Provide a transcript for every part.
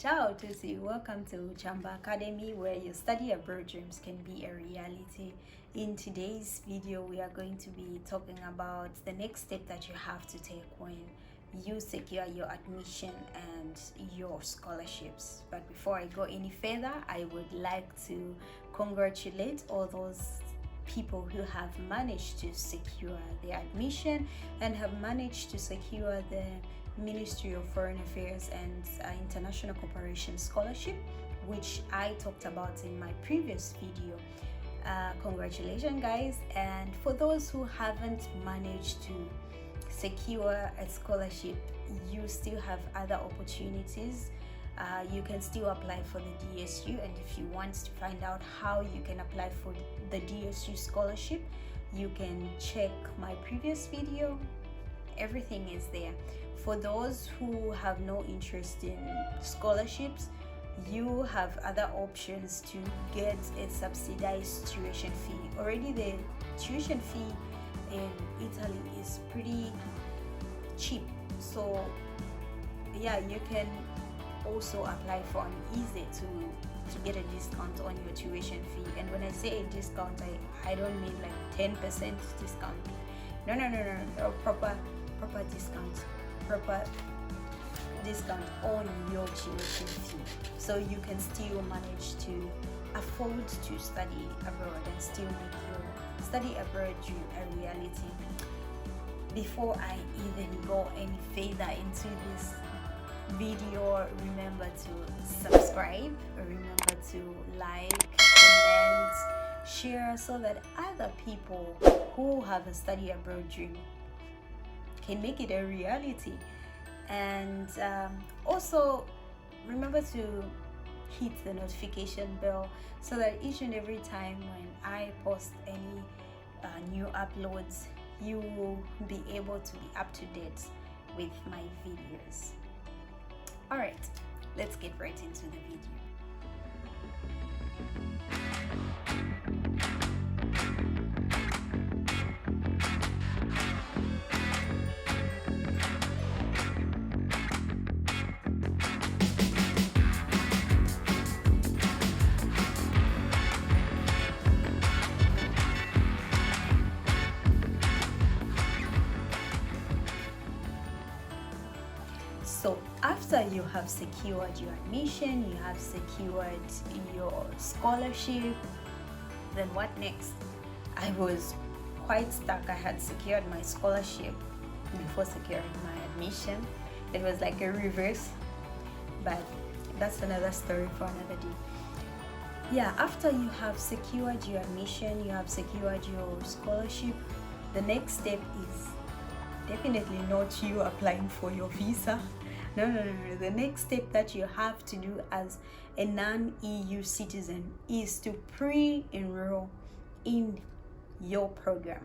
Ciao, tutti. Welcome to Chamba Academy, where your study abroad dreams can be a reality. In today's video, we are going to be talking about the next step that you have to take when you secure your admission and your scholarships. But before I go any further, I would like to congratulate all those people who have managed to secure their admission and have managed to secure the Ministry of Foreign Affairs and International Cooperation Scholarship, which I talked about in my previous video. Congratulations, guys. And for those who haven't managed to secure a scholarship, you still have other opportunities. You can still apply for the DSU, and if you want to find out how you can apply for the DSU scholarship, you can check my previous video. Everything is there. For those who have no interest in scholarships, you have other options to get a subsidized tuition fee. Already the tuition fee in Italy is pretty cheap, so yeah, you can also apply for an easy to get a discount on your tuition fee. And when I say a discount, I don't mean like 10% discount. No, proper discount on your tuition fee, so you can still manage to afford to study abroad and still make your study abroad dream a reality. Before I even go any further into this video, remember to subscribe, remember to like, comment, share, so that other people who have a study abroad dream can make it a reality. And also remember to hit the notification bell so that each and every time when I post any new uploads, you will be able to be up to date with my videos. All right, let's get right into the video. So after you have secured your admission, you have secured your scholarship, then what next? I was quite stuck. I had secured my scholarship before securing my admission. It was like a reverse, but that's another story for another day. Yeah, after you have secured your admission, you have secured your scholarship, the next step is definitely not you applying for your visa. No. The next step that you have to do as a non-EU citizen is to pre-enroll in your program.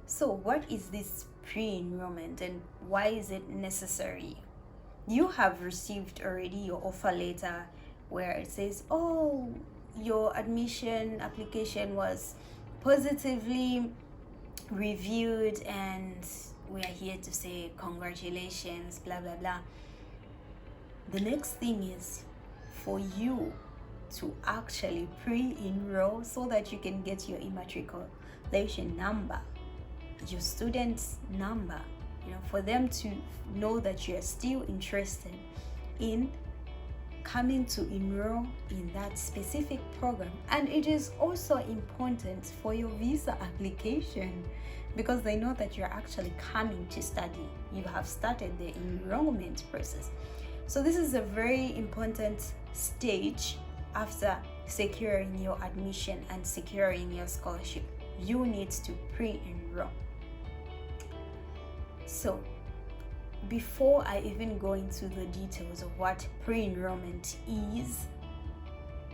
So what is this pre-enrollment and why is it necessary? You have received already your offer letter where it says, oh, your admission application was positively reviewed and we are here to say congratulations, blah blah blah. The next thing is for you to actually pre-enroll so that you can get your immatriculation number, your student's number, for them to know that you are still interested in coming to enroll in that specific program. And it is also important for your visa application, because they know that you're actually coming to study. You have started the enrollment process. So this is a very important stage after securing your admission and securing your scholarship. You need to pre-enroll. So before I even go into the details of what pre-enrollment is,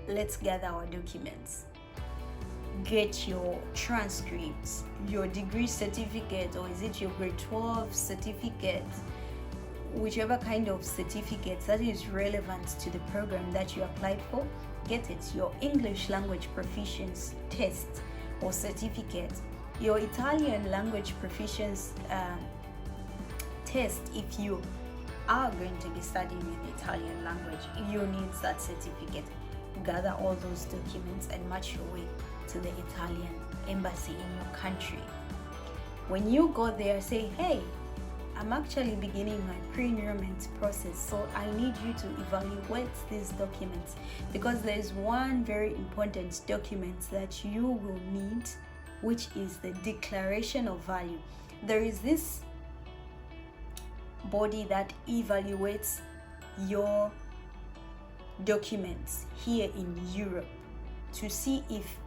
let's gather our documents. Get your transcripts, your degree certificate, or is it your grade 12 certificate, whichever kind of certificate that is relevant to the program that you applied for. Get it. Your English language proficiency test or certificate, your Italian language proficiency test if you are going to be studying in the Italian language, you need that certificate. Gather all those documents and march your way to the Italian embassy in your country. When you go there, say, hey, I'm actually beginning my pre-enrollment process, so I need you to evaluate these documents, because there's one very important document that you will need, which is the declaration of value. There is this body that evaluates your documents here in Europe to see if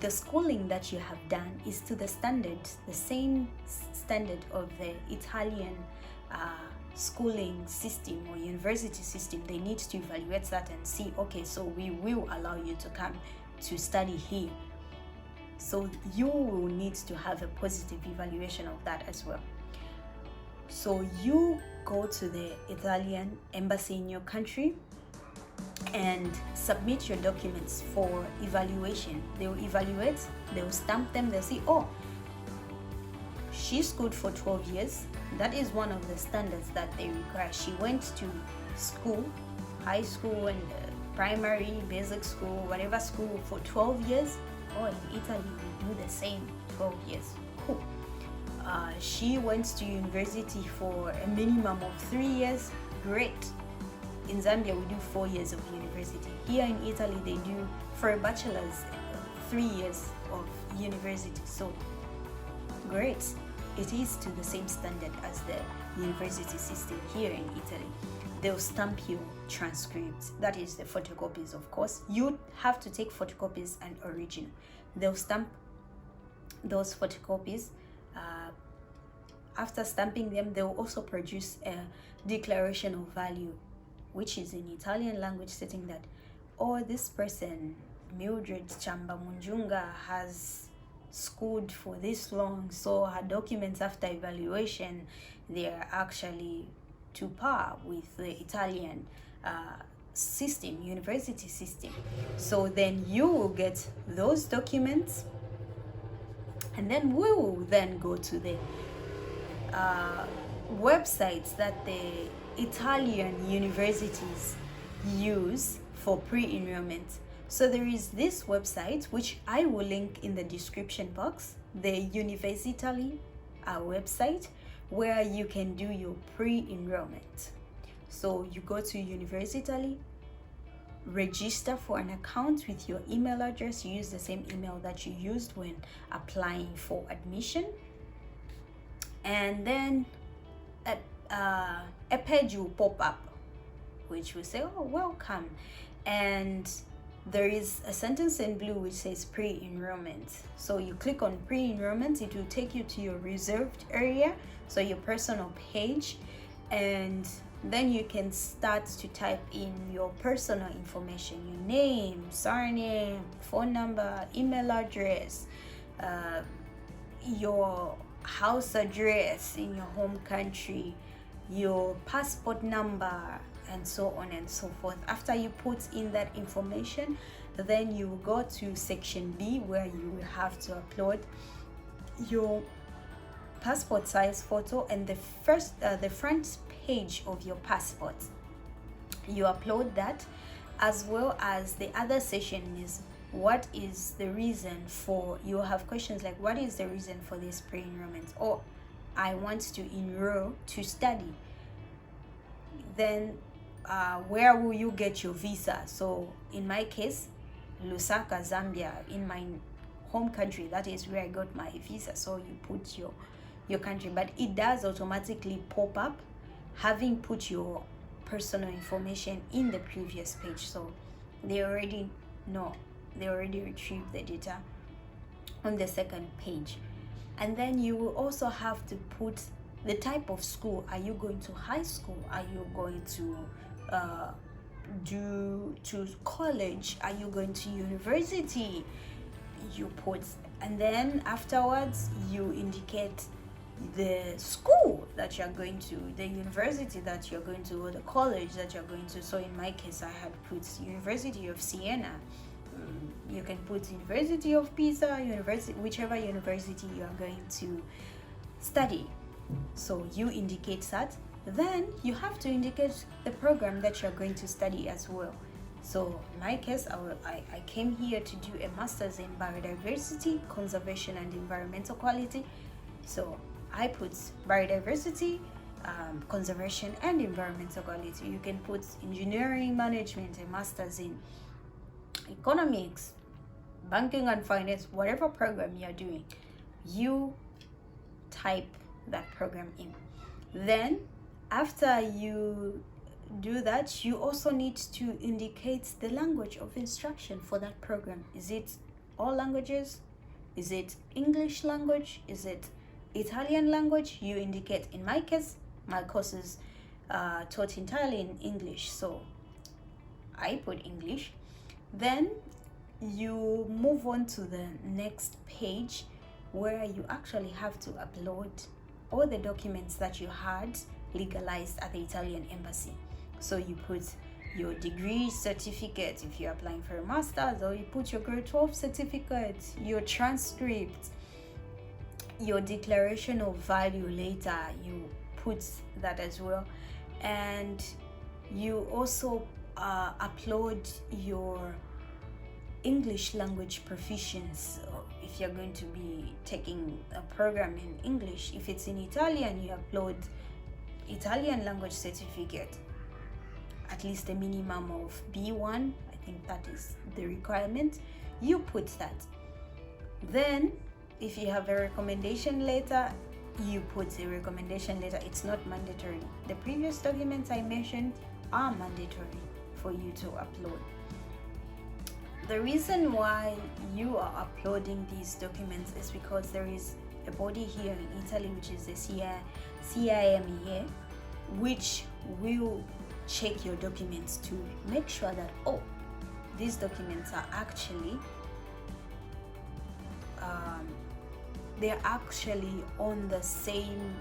the schooling that you have done is to the standard, the same standard of the Italian schooling system or university system. They need to evaluate that and see, okay, so we will allow you to come to study here. So you will need to have a positive evaluation of that as well. So you go to the Italian embassy in your country and submit your documents for evaluation. They will evaluate, they will stamp them, they'll see, oh, she's good for 12 years. That is one of the standards that they require. She went to school, high school and primary, basic school, whatever school for 12 years. Oh, in Italy we do the same, 12 years. Cool. She went to university for a minimum of 3 years. Great. In Zambia, we do 4 years of university. Here in Italy, they do, for a bachelor's, 3 years of university. So, great. It is to the same standard as the university system here in Italy. They'll stamp your transcripts. That is the photocopies, of course. You have to take photocopies and original. They'll stamp those photocopies. After stamping them, they'll also produce a declaration of value, which is in Italian language, stating that, oh, this person, Mildred Chamba Munjunga, has schooled for this long, so her documents after evaluation, they're actually to par with the Italian system, university system. So then you will get those documents, and then we will then go to the websites that the Italian universities use for pre-enrollment. So there is this website, which I will link in the description box, the Universitaly website, where you can do your pre-enrollment. So you go to Universitaly, register for an account with your email address. You use the same email that you used when applying for admission, and then a page will pop up which will say, oh, welcome, and there is a sentence in blue which says pre-enrollment. So you click on pre-enrollment, it will take you to your reserved area, so your personal page, and then you can start to type in your personal information, your name, surname, phone number, email address, your house address in your home country, your passport number, and so on and so forth. After you put in that information, then you will go to section B, where you will have to upload your passport size photo and the front page of your passport. You upload that, as well as the other section is what is the reason for, you have questions like, what is the reason for this pre-enrollment, or I want to enroll to study. Then where will you get your visa? So in my case, Lusaka, Zambia, in my home country, that is where I got my visa. So you put your country, but it does automatically pop up having put your personal information in the previous page. So they already know, they already retrieved the data on the second page. And then you will also have to put the type of school. Are you going to high school? Are you going to college? Are you going to university? You put, and then afterwards you indicate the school that you're going to, the university that you're going to, or the college that you're going to. So in my case, I had put University of Siena. You can put University of Pisa, university, whichever university you are going to study. So you indicate that, Then you have to indicate the program that you're going to study as well. So in my case, I came here to do a master's in biodiversity, conservation and environmental quality. So I put biodiversity, conservation and environmental quality. You can put engineering management, a master's in economics, banking and finance, whatever program you're doing, you type that program in. Then after you do that, you also need to indicate the language of instruction for that program. Is it all languages? Is it English language? Is it Italian language? You indicate. In my case, my courses taught entirely in English, so I put English. Then you move on to the next page, where you actually have to upload all the documents that you had legalized at the Italian embassy. So you put your degree certificate if you're applying for a master's, or you put your grade 12 certificate, your transcript, your declaration of value later, you put that as well. And you also upload your English language proficiency. If you're going to be taking a program in English, if it's in Italian, you upload Italian language certificate, at least a minimum of B1. I think that is the requirement. You put that. Then if you have a recommendation letter, you put a recommendation letter. It's not mandatory. The previous documents I mentioned are mandatory for you to upload. The reason why you are uploading these documents is because there is a body here in Italy, which is the CIMEA, which will check your documents to make sure that, oh, these documents are actually they're actually on the same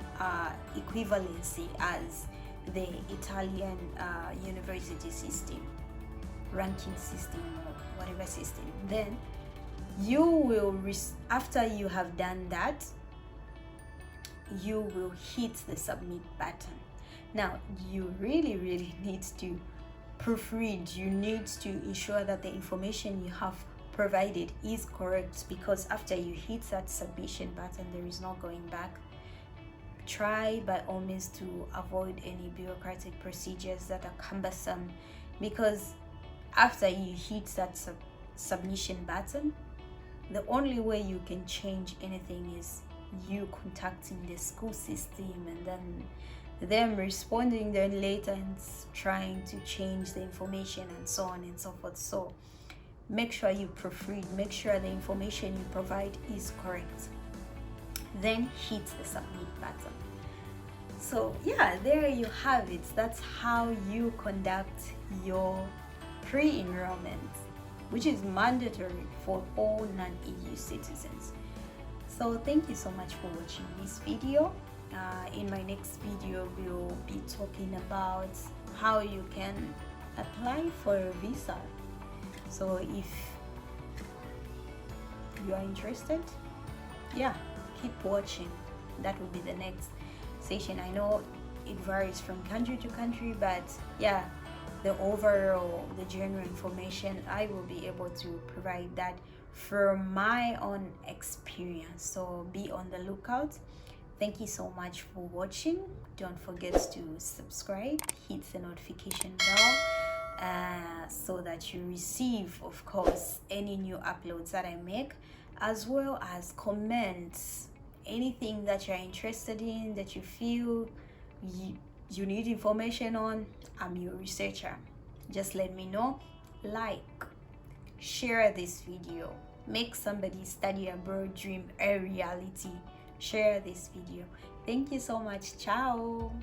equivalency as the Italian university system, ranking system, or whatever system. Then you will after you have done that, you will hit the submit button. Now you really need to proofread. You need to ensure that the information you have provided is correct, because after you hit that submission button, there is no going back. Try by all means to avoid any bureaucratic procedures that are cumbersome, because after you hit that submission button, the only way you can change anything is you contacting the school system and then them responding then later and trying to change the information and so on and so forth. So make sure you proofread, make sure the information you provide is correct, then hit the submit button. So yeah, there you have it. That's how you conduct your pre-enrollment, which is mandatory for all non-EU citizens. So thank you so much for watching this video. In my next video, we'll be talking about how you can apply for a visa. So if you are interested, yeah, keep watching. That will be the next session. I know it varies from country to country, but yeah, the overall, the general information, I will be able to provide that from my own experience. So be on the lookout. Thank you so much for watching. Don't forget to subscribe, hit the notification bell, so that you receive, of course, any new uploads that I make, as well as comments, anything that you're interested in, that you feel you need information on. I'm your researcher. Just let me know. Like, share this video, make somebody's study abroad dream a reality. Share this video. Thank you so much. Ciao.